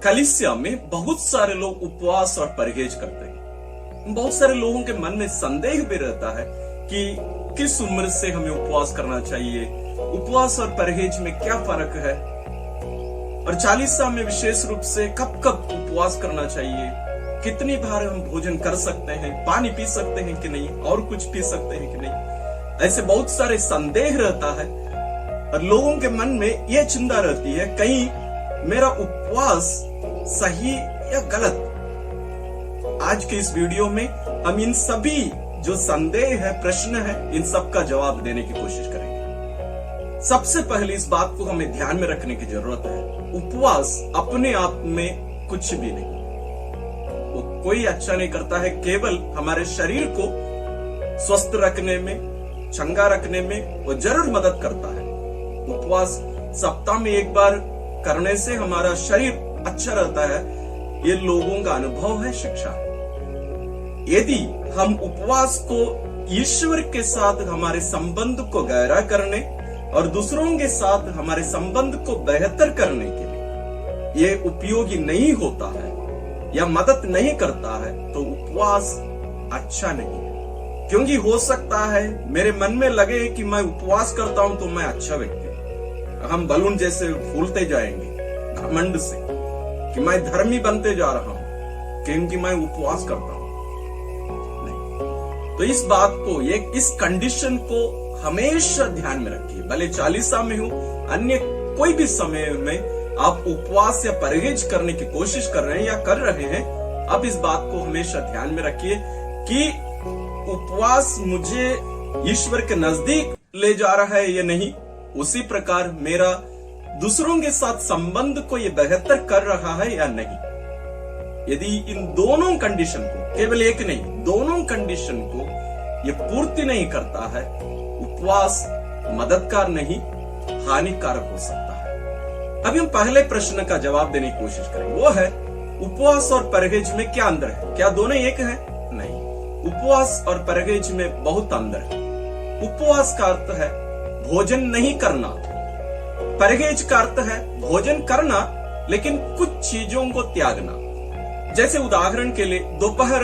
कलीसिया में बहुत सारे लोग उपवास और परहेज करते हैं। बहुत सारे लोगों के मन में संदेह भी रहता है कि किस उम्र से हमें उपवास करना चाहिए, उपवास और परहेज में क्या फर्क है, और चालीसा में विशेष रूप से कब कब उपवास करना चाहिए, कितनी बार हम भोजन कर सकते हैं, पानी पी सकते हैं कि नहीं, और कुछ पी सकते हैं कि नहीं। ऐसे बहुत सारे संदेह रहता है और लोगों के मन में यह चिंता रहती है कहीं मेरा उपवास सही या गलत। आज के इस वीडियो में हम इन सभी जो संदेह है, प्रश्न है, इन सब का जवाब देने की कोशिश करेंगे। सबसे पहले इस बात को हमें ध्यान में रखने की जरूरत है, उपवास अपने आप में कुछ भी नहीं, वो कोई अच्छा नहीं करता है। केवल हमारे शरीर को स्वस्थ रखने में, चंगा रखने में वो जरूर मदद करता है। उपवास सप्ताह में एक बार करने से हमारा शरीर अच्छा रहता है, ये लोगों का अनुभव है, शिक्षा है। यदि हम उपवास को ईश्वर के साथ हमारे संबंध को गहरा करने और दूसरों के साथ हमारे संबंध को बेहतर करने के लिए ये उपयोगी नहीं होता है या मदद नहीं करता है, तो उपवास अच्छा नहीं है। क्योंकि हो सकता है मेरे मन में लगे कि मैं उपवास करता हूं तो मैं अच्छा व्यक्ति, हम बलून जैसे फूलते जाएंगे घमंड से कि मैं धर्मी बनते जा रहा हूं क्योंकि मैं उपवास करता हूं। नहीं, तो इस बात को, इस कंडीशन को हमेशा ध्यान में रखिए। भले चालीसा में हो, अन्य कोई भी समय में आप उपवास या परहेज करने की कोशिश कर रहे हैं या कर रहे हैं, आप इस बात को हमेशा ध्यान में रखिए कि उपवास मुझे ईश्वर के नजदीक ले जा रहा है या नहीं, उसी प्रकार मेरा दूसरों के साथ संबंध को ये बेहतर कर रहा है या नहीं। यदि इन दोनों कंडीशन को, केवल एक नहीं, दोनों कंडीशन को ये पूर्ति नहीं करता है, उपवास मददगार नहीं, हानिकारक हो सकता है। अभी हम पहले प्रश्न का जवाब देने की कोशिश करेंगे, वो है उपवास और परहेज में क्या अंतर है? क्या दोनों एक है? नहीं, उपवास और परहेज में बहुत अंतर है। उपवास का अर्थ है भोजन नहीं करना, परहेज का अर्थ है भोजन करना लेकिन कुछ चीजों को त्यागना। जैसे उदाहरण के लिए दोपहर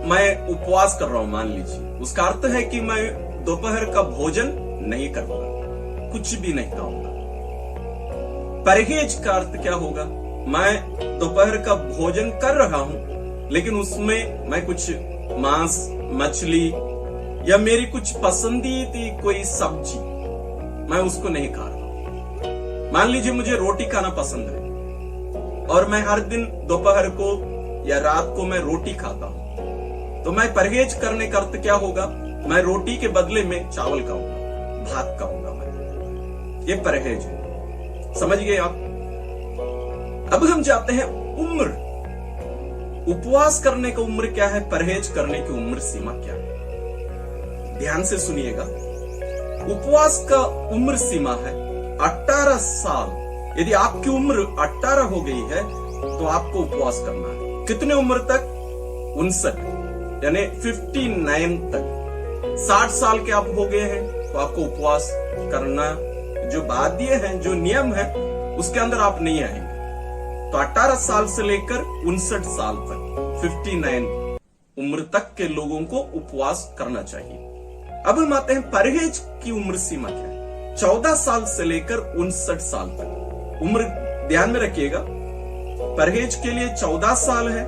मैं उपवास कर रहा हूं, मान लीजिए, उसका अर्थ है कि मैं दोपहर का भोजन नहीं करूंगा, कुछ भी नहीं खाऊंगा। परहेज का अर्थ क्या होगा? मैं दोपहर का भोजन कर रहा हूं लेकिन उसमें मैं कुछ मांस, मछली या मेरी कुछ पसंदीदा कोई सब्जी, मैं उसको नहीं खा रहा। मान लीजिए मुझे रोटी खाना पसंद है और मैं हर दिन दोपहर को या रात को मैं रोटी खाता हूं, तो मैं परहेज करने का अर्थ क्या होगा? मैं रोटी के बदले में चावल खाऊंगा, भात खाऊंगा मैं। ये परहेज है, समझ गए आप? अब हम जाते हैं उम्र। उपवास करने का उम्र क्या है, परहेज करने की उम्र सीमा क्या है? ध्यान से सुनिएगा। उपवास का उम्र सीमा है 18 साल। यदि आपकी उम्र 18 हो गई है तो आपको उपवास करना है। कितने उम्र तक? 59, यानी 59 तक। 60 साल के आप हो गए हैं तो आपको उपवास करना, जो बाध्य है, जो नियम है, उसके अंदर आप नहीं आएंगे। तो 18 साल से लेकर 59 साल तक, 59 उम्र तक के लोगों को उपवास करना चाहिए। अब हम आते हैं परहेज की उम्र सीमा क्या है। 14 साल से लेकर 59 साल तक उम्र ध्यान में रखिएगा। परहेज के लिए 14 साल है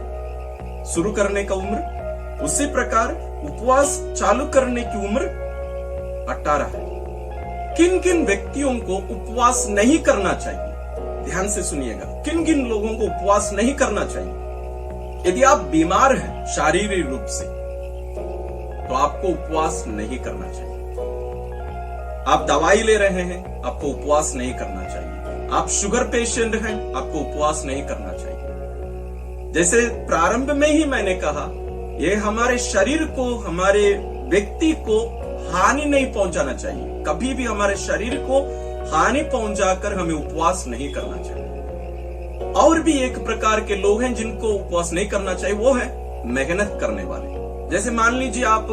शुरू करने का उम्र, उसी प्रकार उपवास चालू करने की उम्र 18 है। किन किन व्यक्तियों को उपवास नहीं करना चाहिए? ध्यान से सुनिएगा, किन किन लोगों को उपवास नहीं करना चाहिए? यदि आप बीमार हैं शारीरिक रूप से तो आपको उपवास नहीं करना चाहिए। आप दवाई ले रहे हैं, आपको उपवास नहीं करना चाहिए। आप शुगर पेशेंट हैं, आपको उपवास नहीं करना चाहिए। जैसे प्रारंभ में ही मैंने कहा, ये हमारे शरीर को, हमारे व्यक्ति को हानि नहीं पहुंचाना चाहिए। कभी भी हमारे शरीर को हानि पहुंचाकर हमें उपवास नहीं करना चाहिए। और भी एक प्रकार के लोग हैं जिनको उपवास नहीं करना चाहिए, वो है मेहनत करने वाले। जैसे मान लीजिए आप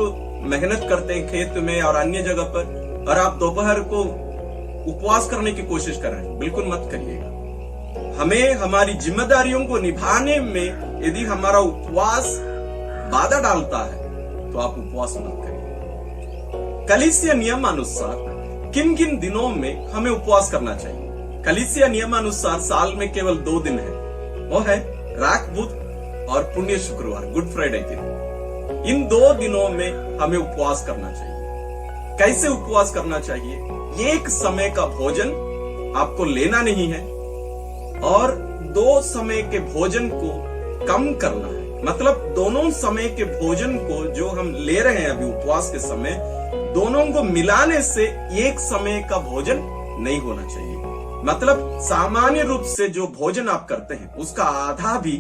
मेहनत करते हैं खेत में और अन्य जगह पर, और आप दोपहर को उपवास करने की कोशिश कर रहे हैं, बिल्कुल मत करिएगा। हमें हमारी जिम्मेदारियों को निभाने में यदि हमारा उपवास बाधा डालता है तो आप उपवास मत करिए। कलीसिया नियमानुसार किन किन दिनों में हमें उपवास करना चाहिए? कलीसिया नियमानुसार साल में केवल 2 दिन है, वो है राख बुध और पुण्य शुक्रवार, गुड फ्राइडे के दिन। इन 2 दिनों में हमें उपवास करना चाहिए। कैसे उपवास करना चाहिए? एक समय का भोजन आपको लेना नहीं है और 2 समय के भोजन को कम करना है। मतलब दोनों समय के भोजन को जो हम ले रहे हैं अभी उपवास के समय, दोनों को मिलाने से एक समय का भोजन नहीं होना चाहिए। मतलब सामान्य रूप से जो भोजन आप करते हैं उसका आधा भी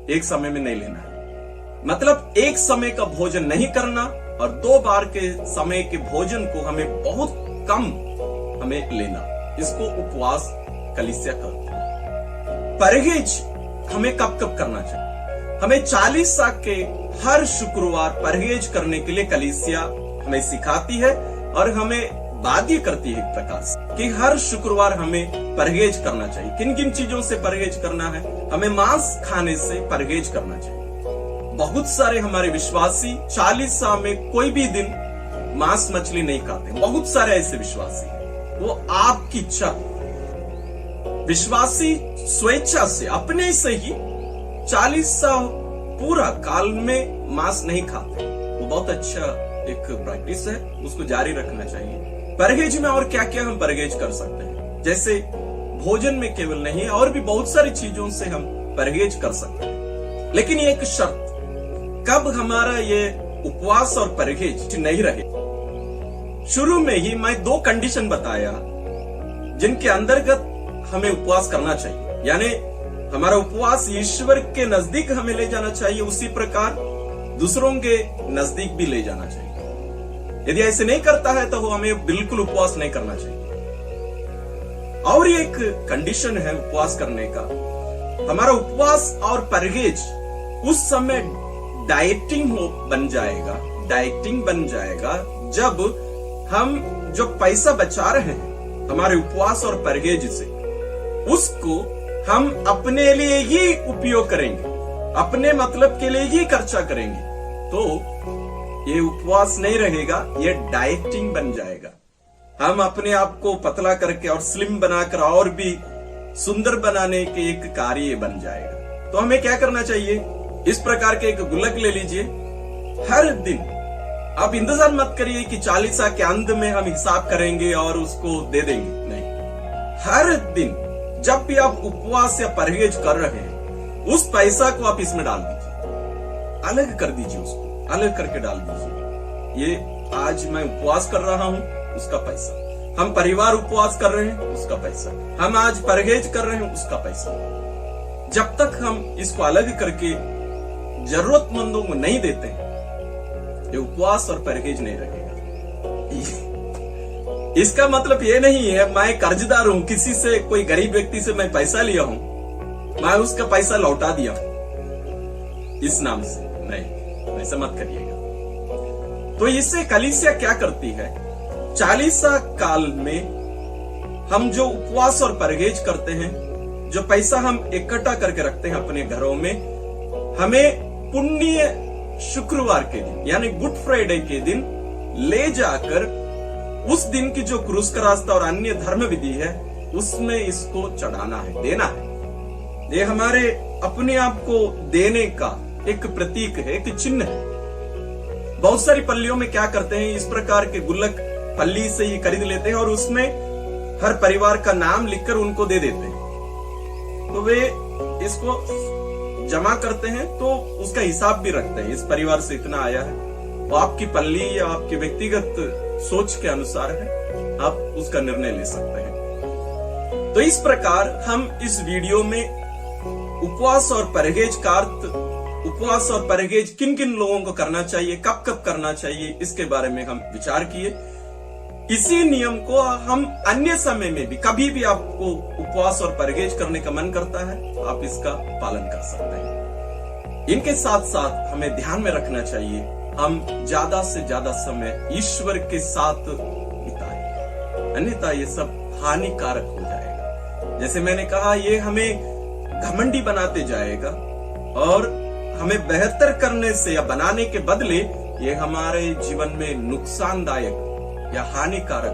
एक समय में नहीं लेना है। मतलब एक समय का भोजन नहीं करना और 2 बार के समय के भोजन को हमें बहुत कम हमें लेना, इसको उपवास कलीसिया कहते हैं। परहेज हमें कब कब करना चाहिए? हमें 40 साल के हर शुक्रवार परहेज करने के लिए कलीसिया हमें सिखाती है और हमें बाध्य करती है एक प्रकार से कि हर शुक्रवार हमें परहेज करना चाहिए। किन किन चीजों से परहेज करना है? हमें मांस खाने से परहेज करना चाहिए। बहुत सारे हमारे विश्वासी 40 साल में कोई भी दिन मांस मछली नहीं खाते। बहुत सारे ऐसे विश्वासी हैं, वो आपकी इच्छा, विश्वासी स्वेच्छा से अपने से ही 40 साल पूरा काल में मांस नहीं खाते। वो बहुत अच्छा एक प्रैक्टिस है, उसको जारी रखना चाहिए। परहेज में और क्या क्या हम परहेज कर सकते हैं? जैसे भोजन में केवल नहीं, और भी बहुत सारी चीजों से हम परहेज कर सकते हैं। लेकिन एक शर्त, कब हमारा ये उपवास और परहेज नहीं रहे? शुरू में ही मैं 2 कंडीशन बताया जिनके अंतर्गत हमें उपवास करना चाहिए। यानी हमारा उपवास ईश्वर के नजदीक हमें ले जाना चाहिए, उसी प्रकार दूसरों के नजदीक भी ले जाना चाहिए। यदि ऐसे नहीं करता है तो हमें बिल्कुल उपवास नहीं करना चाहिए। और एक कंडीशन है उपवास करने का, हमारा उपवास और परहेज उस समय डाइटिंग बन जाएगा जब हम जो पैसा बचा रहे हैं हमारे उपवास और परहेज से, उसको हम अपने लिए ही उपयोग करेंगे, अपने मतलब के लिए ही खर्चा करेंगे, तो ये उपवास नहीं रहेगा, ये डाइटिंग बन जाएगा। हम अपने आप को पतला करके और स्लिम बनाकर और भी सुंदर बनाने के एक कार्य बन जाएगा। तो हमें क्या करना चाहिए? इस प्रकार के एक गुल्लक ले लीजिए। हर दिन आप इंतजार मत करिए कि 40 साल के अंत में हम हिसाब करेंगे और उसको दे देंगे, नहीं। हर दिन जब भी आप उपवास या परहेज कर रहे हैं, उस पैसा को आप इसमें डाल दीजिए, अलग कर दीजिए, उसको अलग करके डाल दीजिए। ये आज मैं उपवास कर रहा हूं, उसका पैसा। हम परिवार उपवास कर रहे हैं, उसका पैसा। हम आज परहेज कर रहे हैं, उसका पैसा। जब तक हम इसको अलग करके जरूरतमंदों को नहीं देते हैं, ये उपवास और परहेज नहीं रहेगा। इसका मतलब ये नहीं है मैं कर्जदार हूं, किसी से, कोई गरीब व्यक्ति से मैं पैसा लिया हूं, मैं उसका पैसा लौटा दिया इस नाम से, नहीं, ऐसा मत करिएगा। तो इससे कलीसिया क्या करती है? 40 काल में हम जो उपवास और परहेज करते हैं, जो पैसा हम इकट्ठा करके रखते हैं अपने घरों में, हमें पुण्य शुक्रवार के दिन यानी गुड फ्राइडे के दिन ले जाकर उस दिन की जो क्रूस का रास्ता और अन्य धर्म विधि है उसमें इसको चढ़ाना है, देना है। ये हमारे अपने आप को देने का एक प्रतीक है, एक चिन्ह है। बहुत सारी पल्लियों में क्या करते हैं, इस प्रकार के गुल्लक पल्ली से ही खरीद लेते हैं और उसमें हर परिवार का नाम लिखकर उनको दे देते हैं। तो वे इसको जमा करते हैं तो उसका हिसाब भी रखते हैं, इस परिवार से इतना आया है। वो आपकी पल्ली या आपकी व्यक्तिगत सोच के अनुसार है, आप उसका निर्णय ले सकते हैं। तो इस प्रकार हम इस वीडियो में उपवास और परहेज का अर्थ, उपवास और परहेज किन किन लोगों को करना चाहिए, कब कब करना चाहिए, इसके बारे में हम विचार किए। इसी नियम को हम अन्य समय में भी, कभी भी आपको उपवास और परहेज करने का मन करता है, आप इसका पालन कर सकते हैं। इनके साथ साथ हमें ध्यान में रखना चाहिए, हम ज्यादा से ज्यादा समय ईश्वर के साथ बिताएं, अन्यथा ये सब हानिकारक हो जाएगा। जैसे मैंने कहा, ये हमें घमंडी बनाते जाएगा और हमें बेहतर करने से या बनाने के बदले ये हमारे जीवन में नुकसानदायक या हानिकारक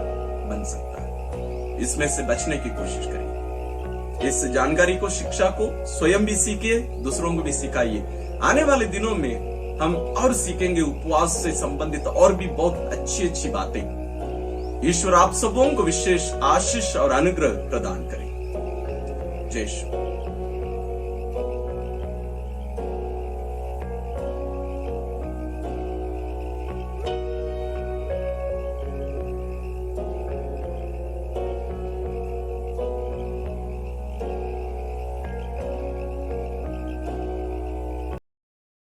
बन सकता है। इसमें से बचने की कोशिश करिए। इस जानकारी को, शिक्षा को स्वयं भी सीखिए, दूसरों को भी सिखाइए। आने वाले दिनों में हम और सीखेंगे उपवास से संबंधित और भी बहुत अच्छी अच्छी बातें। ईश्वर आप सबों को विशेष आशीष और अनुग्रह प्रदान करे। जय श्री।